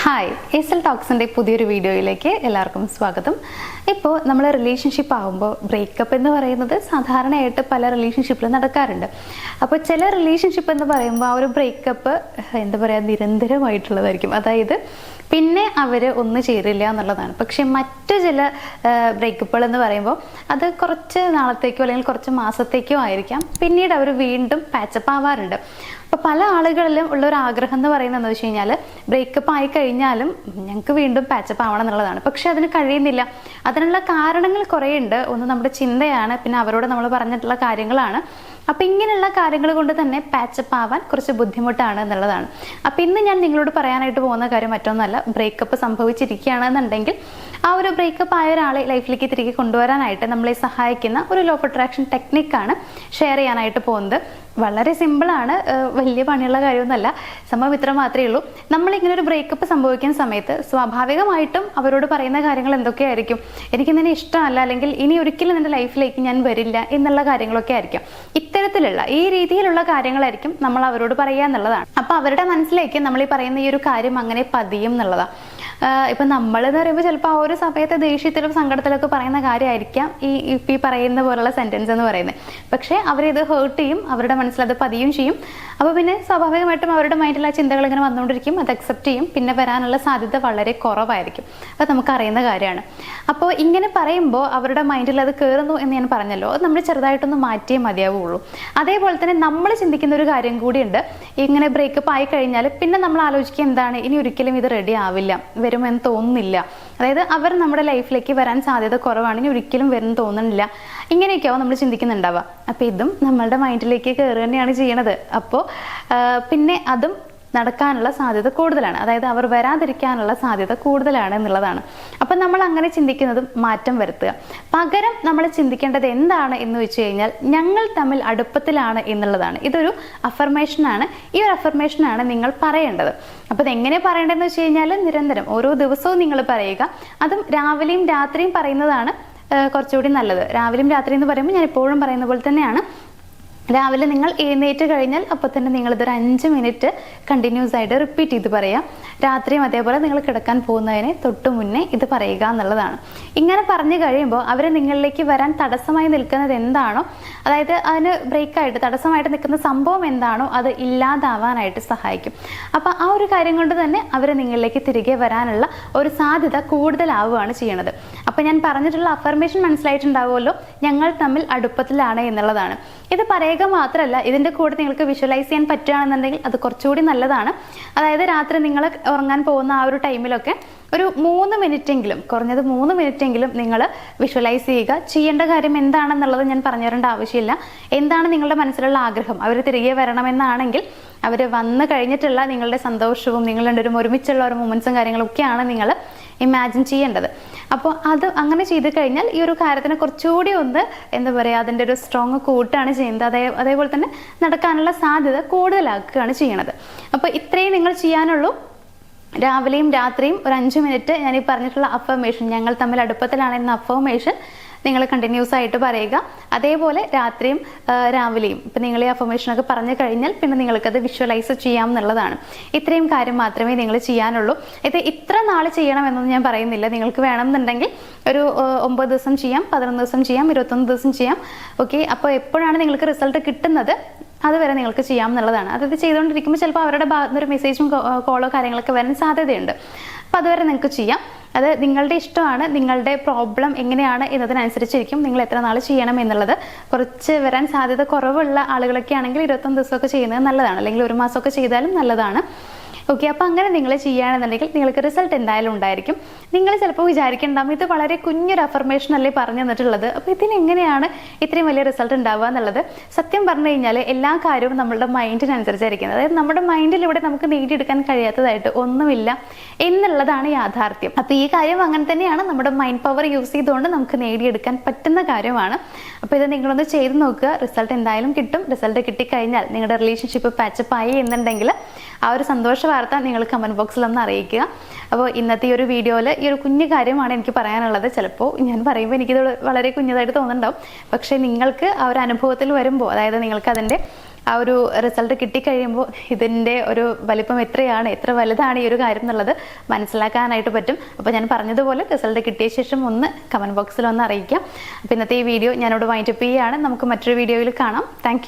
Hi, SL ടോക്സിൻ്റെ പുതിയൊരു വീഡിയോയിലേക്ക് എല്ലാവർക്കും സ്വാഗതം. ഇപ്പോൾ നമ്മൾ റിലേഷൻഷിപ്പ് ആകുമ്പോൾ ബ്രേക്കപ്പ് എന്ന് പറയുന്നത് സാധാരണയായിട്ട് പല റിലേഷൻഷിപ്പിലും നടക്കാറുണ്ട്. അപ്പോൾ ചില റിലേഷൻഷിപ്പ് എന്ന് പറയുമ്പോൾ ആ ഒരു ബ്രേക്കപ്പ് എന്താ പറയുക, നിരന്തരമായിട്ടുള്ളതായിരിക്കും. അതായത് പിന്നെ അവർ ഒന്നും ചേരില്ല എന്നുള്ളതാണ്. പക്ഷെ മറ്റു ചില ബ്രേക്കപ്പുകൾ എന്ന് പറയുമ്പോൾ അത് കുറച്ച് നാളത്തേക്കോ അല്ലെങ്കിൽ കുറച്ച് മാസത്തേക്കോ ആയിരിക്കാം. പിന്നീട് അവർ വീണ്ടും പാച്ചപ്പ് ആവാറുണ്ട്. അപ്പോൾ പല ആളുകളിലും ഉള്ളൊരു ആഗ്രഹം എന്ന് പറയുന്നത് എന്താ വെച്ച് കഴിഞ്ഞാൽ, ബ്രേക്കപ്പ് ആയി കഴിഞ്ഞാലും ഞങ്ങൾക്ക് വീണ്ടും പാച്ചപ്പ് ആവണം എന്നുള്ളതാണ്. പക്ഷെ അതിന് കഴിയുന്നില്ല. അതിനുള്ള കാരണങ്ങൾ കുറേ ഉണ്ട്. ഒന്ന് നമ്മുടെ ചിന്തയാണ്, പിന്നെ അവരോട് നമ്മൾ പറഞ്ഞിട്ടുള്ള കാര്യങ്ങളാണ്. അപ്പം ഇങ്ങനെയുള്ള കാര്യങ്ങൾ കൊണ്ട് തന്നെ പാച്ചപ്പ് ആവാൻ കുറച്ച് ബുദ്ധിമുട്ടാണ് എന്നുള്ളതാണ്. അപ്പം ഇന്ന് ഞാൻ നിങ്ങളോട് പറയാനായിട്ട് പോകുന്ന കാര്യം മറ്റൊന്നല്ല, ബ്രേക്കപ്പ് സംഭവിച്ചിരിക്കുകയാണെന്നുണ്ടെങ്കിൽ ആ ഒരു ബ്രേക്കപ്പ് ആയ ഒരാളെ ലൈഫിലേക്ക് തിരികെ കൊണ്ടുവരാനായിട്ട് നമ്മളെ സഹായിക്കുന്ന ഒരു ലോ ഓഫ് അട്രാക്ഷൻ ടെക്നിക്കാണ് ഷെയർ ചെയ്യാനായിട്ട് പോകുന്നത്. വളരെ സിമ്പിളാണ്, വലിയ പണിയുള്ള കാര്യമൊന്നുമല്ല. സംഭവം ഇത്ര മാത്രമേ ഉള്ളൂ. നമ്മളിങ്ങനെ ഒരു ബ്രേക്കപ്പ് സംഭവിക്കുന്ന സമയത്ത് സ്വാഭാവികമായിട്ടും അവരോട് പറയുന്ന കാര്യങ്ങൾ എന്തൊക്കെയായിരിക്കും? എനിക്ക് നിന്നെ ഇഷ്ടമല്ല, അല്ലെങ്കിൽ ഇനി ഒരിക്കലും നിന്റെ ലൈഫിലേക്ക് ഞാൻ വരില്ല എന്നുള്ള കാര്യങ്ങളൊക്കെ ആയിരിക്കും. ഇത്തരത്തിലുള്ള ഈ രീതിയിലുള്ള കാര്യങ്ങളായിരിക്കും നമ്മൾ അവരോട് പറയുക എന്നുള്ളതാണ്. അപ്പൊ അവരുടെ മനസ്സിലേക്ക് നമ്മൾ ഈ പറയുന്ന ഈ ഒരു കാര്യം അങ്ങനെ പതിയും എന്നുള്ളതാണ്. ഇപ്പം നമ്മളെന്ന് പറയുമ്പോൾ ചിലപ്പോൾ ആ ഒരു സമയത്ത് ദേഷ്യത്തിലും സങ്കടത്തിലൊക്കെ പറയുന്ന കാര്യമായിരിക്കാം ഈ പറയുന്ന പോലുള്ള സെന്റൻസ് എന്ന് പറയുന്നത്. പക്ഷേ അവരിത് ഹേർട്ട് ചെയ്യും, അവരുടെ മനസ്സിൽ അത് പതിയും ചെയ്യും. അപ്പോൾ പിന്നെ സ്വാഭാവികമായിട്ടും അവരുടെ മൈൻഡിൽ ആ ചിന്തകൾ ഇങ്ങനെ വന്നുകൊണ്ടിരിക്കും, അത് അക്സെപ്റ്റ് ചെയ്യും. പിന്നെ വരാനുള്ള സാധ്യത വളരെ കുറവായിരിക്കും. അത് നമുക്കറിയുന്ന കാര്യമാണ്. അപ്പോൾ ഇങ്ങനെ പറയുമ്പോൾ അവരുടെ മൈൻഡിൽ അത് കയറുന്നു എന്ന് ഞാൻ പറഞ്ഞല്ലോ, അത് നമ്മൾ ചെറുതായിട്ടൊന്ന് മാറ്റിയേ മതിയാവുള്ളൂ. അതേപോലെ തന്നെ നമ്മൾ ചിന്തിക്കുന്ന ഒരു കാര്യം കൂടിയുണ്ട്. ഇങ്ങനെ ബ്രേക്കപ്പ് ആയി കഴിഞ്ഞാൽ പിന്നെ നമ്മൾ ആലോചിക്കുക എന്താണ്, ഇനി ഒരിക്കലും ഇത് റെഡി ആവില്ല, വരുമെന്ന് തോന്നുന്നില്ല. അതായത് അവർ നമ്മുടെ ലൈഫിലേക്ക് വരാൻ സാധ്യത കുറവാണ്, ഇനി ഒരിക്കലും വരും തോന്നുന്നില്ല. ഇങ്ങനെയൊക്കെയാവും നമ്മൾ ചിന്തിക്കുന്നുണ്ടാവുക. അപ്പം ഇതും നമ്മളുടെ മൈൻഡിലേക്ക് കയറുക തന്നെയാണ് ചെയ്യണത്. അപ്പോൾ പിന്നെ അതും നടക്കാനുള്ള സാധ്യത കൂടുതലാണ്. അതായത് അവർ വരാതിരിക്കാനുള്ള സാധ്യത കൂടുതലാണ് എന്നുള്ളതാണ്. അപ്പം നമ്മൾ അങ്ങനെ ചിന്തിക്കുന്നതും മാറ്റം വരുത്തുക. പകരം നമ്മൾ ചിന്തിക്കേണ്ടത് എന്താണ് എന്ന് വെച്ച് കഴിഞ്ഞാൽ, ഞങ്ങൾ തമ്മിൽ അടുപ്പത്തിലാണ് എന്നുള്ളതാണ്. ഇതൊരു അഫർമേഷനാണ്. ഈ ഒരു അഫർമേഷനാണ് നിങ്ങൾ പറയേണ്ടത്. അപ്പം അതെങ്ങനെ പറയേണ്ടതെന്ന് വെച്ച് കഴിഞ്ഞാൽ, നിരന്തരം ഓരോ ദിവസവും നിങ്ങൾ പറയുക. അതും രാവിലെയും രാത്രിയും പറയുന്നതാണ് കുറച്ചുകൂടി നല്ലത്. രാവിലെയും രാത്രി എന്ന് പറയുമ്പോൾ ഞാൻ എപ്പോഴും പറയുന്ന പോലെ തന്നെയാണ്. രാവിലെ നിങ്ങൾ എഴുന്നേറ്റ് കഴിഞ്ഞാൽ അപ്പോൾ തന്നെ നിങ്ങളിതൊരു 5 മിനിറ്റ് കണ്ടിന്യൂസ് ആയിട്ട് റിപ്പീറ്റ് ചെയ്ത് പറയാം. രാത്രിയും അതേപോലെ നിങ്ങൾ കിടക്കാൻ പോകുന്നതിന് തൊട്ട് മുന്നേ ഇത് പറയുക എന്നുള്ളതാണ്. ഇങ്ങനെ പറഞ്ഞു കഴിയുമ്പോൾ അവർ നിങ്ങളിലേക്ക് വരാൻ തടസ്സമായി നിൽക്കുന്നത് എന്താണോ, അതായത് അതിന് ബ്രേക്കായിട്ട് തടസ്സമായിട്ട് നിൽക്കുന്ന സംഭവം എന്താണോ, അത് ഇല്ലാതാവാനായിട്ട് സഹായിക്കും. അപ്പോൾ ആ ഒരു കാര്യം കൊണ്ട് തന്നെ അവർ നിങ്ങളിലേക്ക് തിരികെ വരാനുള്ള ഒരു സാധ്യത കൂടുതലാവുകയാണ് ചെയ്യണത്. അപ്പോൾ ഞാൻ പറഞ്ഞിട്ടുള്ള അഫർമേഷൻ മനസ്സിലായിട്ടുണ്ടാവുമല്ലോ, ഞങ്ങൾ തമ്മിൽ അടുപ്പത്തിലാണ് എന്നുള്ളതാണ്. ഇത് പറയുക മാത്രമല്ല, ഇതിൻ്റെ കൂടെ നിങ്ങൾക്ക് വിഷ്വലൈസ് ചെയ്യാൻ പറ്റുകയാണെന്നുണ്ടെങ്കിൽ അത് കുറച്ചുകൂടി നല്ലതാണ്. അതായത് രാത്രി നിങ്ങൾ ഉറങ്ങാൻ പോകുന്ന ആ ഒരു ടൈമിലൊക്കെ ഒരു 3 മിനിറ്റെങ്കിലും, കുറഞ്ഞത് 3 മിനിറ്റെങ്കിലും നിങ്ങൾ വിഷ്വലൈസ് ചെയ്യുക. ചെയ്യേണ്ട കാര്യം എന്താണെന്നുള്ളത് ഞാൻ പറഞ്ഞു തരേണ്ട ആവശ്യമില്ല. എന്താണ് നിങ്ങളുടെ മനസ്സിലുള്ള ആഗ്രഹം? അവർ തിരികെ വരണമെന്നാണെങ്കിൽ അവർ വന്നു കഴിഞ്ഞിട്ടുള്ള നിങ്ങളുടെ സന്തോഷവും നിങ്ങൾ രണ്ടുപേരും ഒരുമിച്ചുള്ള ഒരു മൊമെന്റ്സും കാര്യങ്ങളൊക്കെയാണ് നിങ്ങൾ ഇമാജിൻ ചെയ്യേണ്ടത്. അപ്പോൾ അത് അങ്ങനെ ചെയ്ത് കഴിഞ്ഞാൽ ഈ ഒരു കാര്യത്തിന് കുറച്ചുകൂടി ഒന്ന് എന്താ പറയുക, അതിൻ്റെ ഒരു സ്ട്രോങ് കൂട്ടാണ് ചെയ്യുന്നത്. അതേപോലെ തന്നെ നടക്കാനുള്ള സാധ്യത കൂടുതലാക്കുകയാണ് ചെയ്യണത്. അപ്പോൾ ഇത്രയും നിങ്ങൾ ചെയ്യാനുള്ളൂ. രാവിലെയും രാത്രിയും ഒരു 5 മിനിറ്റ് ഞാൻ ഈ പറഞ്ഞിട്ടുള്ള അഫർമേഷൻ, ഞങ്ങൾ തമ്മിൽ അടുപ്പത്തിലാണെന്ന അഫർമേഷൻ നിങ്ങൾ കണ്ടിന്യൂസ് ആയിട്ട് പറയുക. അതേപോലെ രാത്രിയും രാവിലെയും ഇപ്പം നിങ്ങൾ ഈ അഫർമേഷനൊക്കെ പറഞ്ഞു കഴിഞ്ഞാൽ പിന്നെ നിങ്ങൾക്കത് വിഷ്വലൈസ് ചെയ്യാം എന്നുള്ളതാണ്. ഇത്രയും കാര്യം മാത്രമേ നിങ്ങൾ ചെയ്യാനുള്ളൂ. ഇത് ഇത്ര നാൾ ചെയ്യണമെന്നൊന്നും ഞാൻ പറയുന്നില്ല. നിങ്ങൾക്ക് വേണമെന്നുണ്ടെങ്കിൽ ഒരു 9 ദിവസം ചെയ്യാം, 11 ദിവസം ചെയ്യാം, 21 ദിവസം ചെയ്യാം. ഓക്കെ, അപ്പോൾ എപ്പോഴാണ് നിങ്ങൾക്ക് റിസൾട്ട് കിട്ടുന്നത് അതുവരെ നിങ്ങൾക്ക് ചെയ്യാം എന്നുള്ളതാണ്. അതായത് ചെയ്തുകൊണ്ടിരിക്കുമ്പോൾ ചിലപ്പോൾ അവരുടെ ഭാഗത്ത് നിന്ന് ഒരു മെസ്സേജും കോളോ കാര്യങ്ങളൊക്കെ വരാൻ സാധ്യതയുണ്ട്. അപ്പോൾ അതുവരെ നിങ്ങൾക്ക് ചെയ്യാം. അത് നിങ്ങളുടെ ഇഷ്ടമാണ്. നിങ്ങളുടെ പ്രോബ്ലം എങ്ങനെയാണ് എന്നതിനനുസരിച്ചിരിക്കും നിങ്ങൾ എത്ര നാൾ ചെയ്യണം എന്നുള്ളത്. കുറച്ച് വരാൻ സാധ്യത കുറവുള്ള ആളുകളൊക്കെ ആണെങ്കിൽ 21 ദിവസമൊക്കെ ചെയ്യുന്നത് നല്ലതാണ്, അല്ലെങ്കിൽ 1 മാസമൊക്കെ ചെയ്താലും നല്ലതാണ്. ഓക്കെ, അപ്പോൾ അങ്ങനെ നിങ്ങൾ ചെയ്യുകയാണെന്നുണ്ടെങ്കിൽ നിങ്ങൾക്ക് റിസൾട്ട് എന്തായാലും ഉണ്ടായിരിക്കും. നിങ്ങൾ ചിലപ്പോൾ വിചാരിക്കേണ്ടാവും, ഇത് വളരെ കുഞ്ഞൊരു അഫർമേഷൻ അല്ലേ പറഞ്ഞു തന്നിട്ടുള്ളത്, അപ്പോൾ ഇതിനെങ്ങനെയാണ് ഇത്രയും വലിയ റിസൾട്ട് ഉണ്ടാവുക എന്നുള്ളത്. സത്യം പറഞ്ഞു കഴിഞ്ഞാൽ എല്ലാ കാര്യവും നമ്മളുടെ മൈൻഡിനനുസരിച്ചായിരിക്കുന്നത്. അതായത് നമ്മുടെ മൈൻഡിലൂടെ നമുക്ക് നേടിയെടുക്കാൻ കഴിയാത്തതായിട്ട് ഒന്നുമില്ല എന്നുള്ളതാണ് യാഥാർത്ഥ്യം. അപ്പോൾ ഈ കാര്യം അങ്ങനെ തന്നെയാണ്. നമ്മുടെ മൈൻഡ് പവർ യൂസ് ചെയ്തുകൊണ്ട് നമുക്ക് നേടിയെടുക്കാൻ പറ്റുന്ന കാര്യമാണ്. അപ്പോൾ ഇത് നിങ്ങളൊന്ന് ചെയ്ത് നോക്കുക. റിസൾട്ട് എന്തായാലും കിട്ടും. റിസൾട്ട് കിട്ടിക്കഴിഞ്ഞാൽ നിങ്ങളുടെ റിലേഷൻഷിപ്പ് പാച്ചപ്പ് ആയി എന്നുണ്ടെങ്കിൽ ആ ഒരു സന്തോഷ വാർത്ത നിങ്ങൾ കമൻറ്റ് ബോക്സിൽ ഒന്ന് അറിയിക്കുക. അപ്പോൾ ഇന്നത്തെ ഈ ഒരു വീഡിയോയിൽ ഈ ഒരു കുഞ്ഞു കാര്യമാണ് എനിക്ക് പറയാനുള്ളത്. ചിലപ്പോൾ ഞാൻ പറയുമ്പോൾ എനിക്കിത് വളരെ കുഞ്ഞതായിട്ട് തോന്നുന്നുണ്ടാവും. പക്ഷേ നിങ്ങൾക്ക് ആ ഒരു അനുഭവത്തിൽ വരുമ്പോൾ, അതായത് നിങ്ങൾക്ക് അതിൻ്റെ ആ ഒരു റിസൾട്ട് കിട്ടിക്കഴിയുമ്പോൾ ഇതിൻ്റെ ഒരു വലിപ്പം എത്രയാണ്, എത്ര വലുതാണ് ഈ ഒരു കാര്യം എന്നുള്ളത് മനസ്സിലാക്കാനായിട്ട് പറ്റും. അപ്പോൾ ഞാൻ പറഞ്ഞതുപോലെ റിസൾട്ട് കിട്ടിയ ശേഷം ഒന്ന് കമൻറ്റ് ബോക്സിൽ ഒന്ന് അറിയിക്കാം. അപ്പോൾ ഇന്നത്തെ ഈ വീഡിയോ ഞാനിവിടെ വൈൻഡപ്പ് ചെയ്യുകയാണ്. നമുക്ക് മറ്റൊരു വീഡിയോയിൽ കാണാം. താങ്ക്